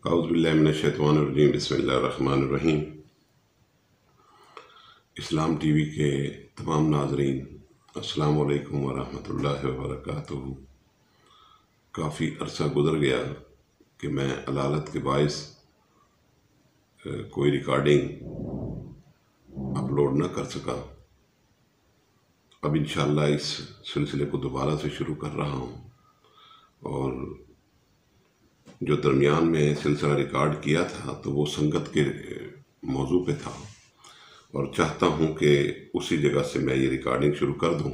اعوذ باللہ من الشیطان الرجیم بسم اللہ الرحمن الرحیم۔ اسلام ٹی وی کے تمام ناظرین السلام علیکم ورحمۃ اللہ وبرکاتہ۔ کافی عرصہ گزر گیا کہ میں علالت کے باعث کوئی ریکارڈنگ اپلوڈ نہ کر سکا۔ اب انشاءاللہ اس سلسلے کو دوبارہ سے شروع کر رہا ہوں، اور جو درمیان میں سلسلہ ریکارڈ کیا تھا تو وہ سنگت کے موضوع پہ تھا، اور چاہتا ہوں کہ اسی جگہ سے میں یہ ریکارڈنگ شروع کر دوں۔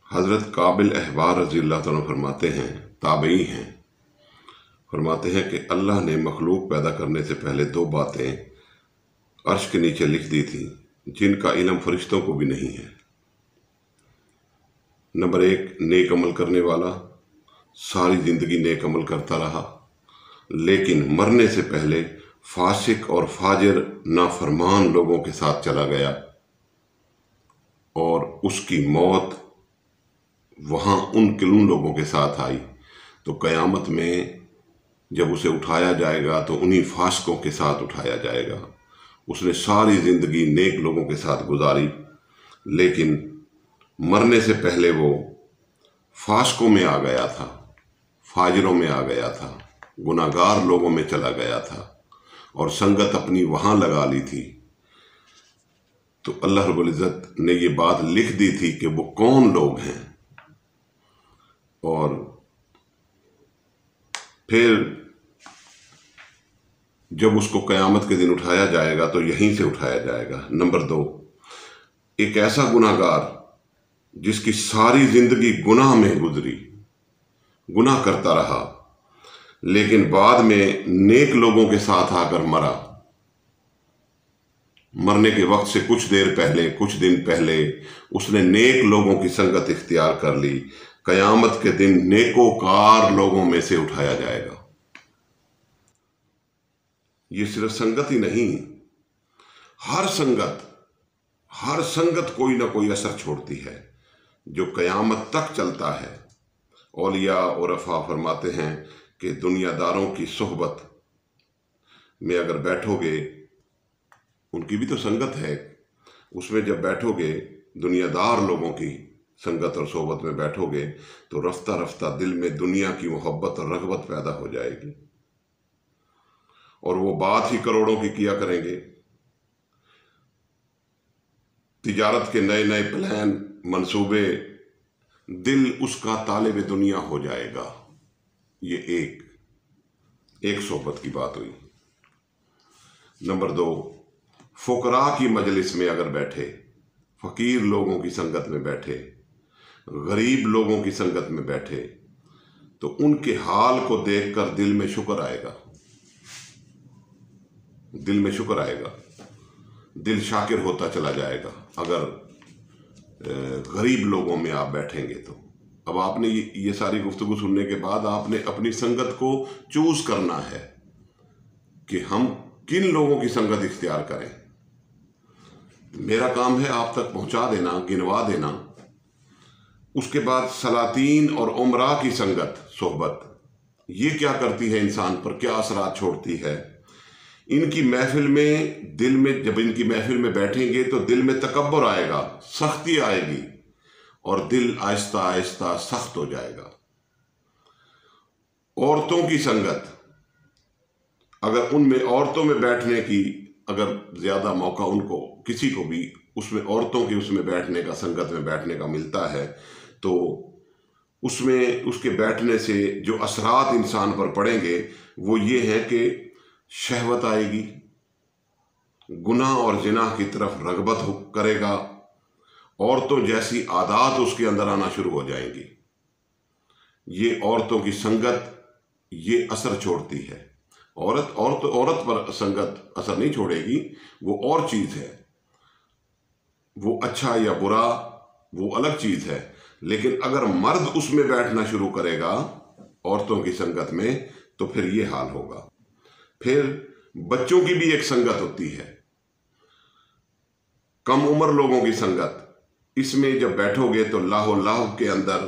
حضرت کعب الاحبار رضی اللہ تعالیٰ فرماتے ہیں، تابعی ہیں، فرماتے ہیں کہ اللہ نے مخلوق پیدا کرنے سے پہلے دو باتیں عرش کے نیچے لکھ دی تھیں جن کا علم فرشتوں کو بھی نہیں ہے۔ نمبر 1، نیک عمل کرنے والا ساری زندگی نیک عمل کرتا رہا، لیکن مرنے سے پہلے فاسق اور فاجر نافرمان لوگوں کے ساتھ چلا گیا، اور اس کی موت وہاں ان لوگوں کے ساتھ آئی، تو قیامت میں جب اسے اٹھایا جائے گا تو انہی فاسقوں کے ساتھ اٹھایا جائے گا۔ اس نے ساری زندگی نیک لوگوں کے ساتھ گزاری، لیکن مرنے سے پہلے وہ فاسقوں میں آ گیا تھا، فاجروں میں آ گیا تھا، گناہگار لوگوں میں چلا گیا تھا، اور سنگت اپنی وہاں لگا لی تھی۔ تو اللہ رب العزت نے یہ بات لکھ دی تھی کہ وہ کون لوگ ہیں، اور پھر جب اس کو قیامت کے دن اٹھایا جائے گا تو یہیں سے اٹھایا جائے گا۔ نمبر 2، ایک ایسا گناہگار جس کی ساری زندگی گناہ میں گزری، گناہ کرتا رہا، لیکن بعد میں نیک لوگوں کے ساتھ آ کر مرا۔ مرنے کے وقت سے کچھ دیر پہلے، کچھ دن پہلے اس نے نیک لوگوں کی سنگت اختیار کر لی۔ قیامت کے دن نیکوکار لوگوں میں سے اٹھایا جائے گا۔ یہ صرف سنگت ہی نہیں، ہر سنگت کوئی نہ کوئی اثر چھوڑتی ہے جو قیامت تک چلتا ہے۔ اولیاء اور عرفاء فرماتے ہیں کہ دنیا داروں کی صحبت میں اگر بیٹھو گے، ان کی بھی تو سنگت ہے، اس میں جب بیٹھو گے، دنیا دار لوگوں کی سنگت اور صحبت میں بیٹھو گے تو رفتہ رفتہ دل میں دنیا کی محبت اور رغبت پیدا ہو جائے گی، اور وہ بات ہی کروڑوں کی کیا کریں گے۔ تجارت کے نئے نئے پلان، منصوبے، دل اس کا طالب دنیا ہو جائے گا۔ یہ ایک صحبت کی بات ہوئی۔ نمبر 2، فقراء کی مجلس میں اگر بیٹھے، فقیر لوگوں کی سنگت میں بیٹھے، غریب لوگوں کی سنگت میں بیٹھے، تو ان کے حال کو دیکھ کر دل میں شکر آئے گا، دل میں شکر آئے گا، دل شاکر ہوتا چلا جائے گا۔ اگر غریب لوگوں میں آپ بیٹھیں گے تو اب آپ نے یہ ساری گفتگو سننے کے بعد آپ نے اپنی سنگت کو چوز کرنا ہے کہ ہم کن لوگوں کی سنگت اختیار کریں۔ میرا کام ہے آپ تک پہنچا دینا، گنوا دینا۔ اس کے بعد سلاطین اور عمراء کی سنگت، صحبت، یہ کیا کرتی ہے انسان پر، کیا اثرات چھوڑتی ہے۔ ان کی محفل میں، دل میں جب ان کی محفل میں بیٹھیں گے تو دل میں تکبر آئے گا، سختی آئے گی، اور دل آہستہ آہستہ سخت ہو جائے گا۔ عورتوں کی سنگت، اگر ان میں عورتوں میں بیٹھنے کی اگر زیادہ موقع ان کو، کسی کو بھی اس میں عورتوں کی اس میں بیٹھنے کا، سنگت میں بیٹھنے کا ملتا ہے، تو اس میں اس کے بیٹھنے سے جو اثرات انسان پر پڑیں گے وہ یہ ہے کہ شہوت آئے گی، گناہ اور زنا کی طرف رغبت کرے گا، عورتوں جیسی عادات اس کے اندر آنا شروع ہو جائیں گی۔ یہ عورتوں کی سنگت یہ اثر چھوڑتی ہے۔ عورت پر سنگت اثر نہیں چھوڑے گی، وہ اور چیز ہے، وہ اچھا یا برا وہ الگ چیز ہے، لیکن اگر مرد اس میں بیٹھنا شروع کرے گا عورتوں کی سنگت میں تو پھر یہ حال ہوگا۔ پھر بچوں کی بھی ایک سنگت ہوتی ہے، کم عمر لوگوں کی سنگت، اس میں جب بیٹھو گے تو لاہو لاہو کے اندر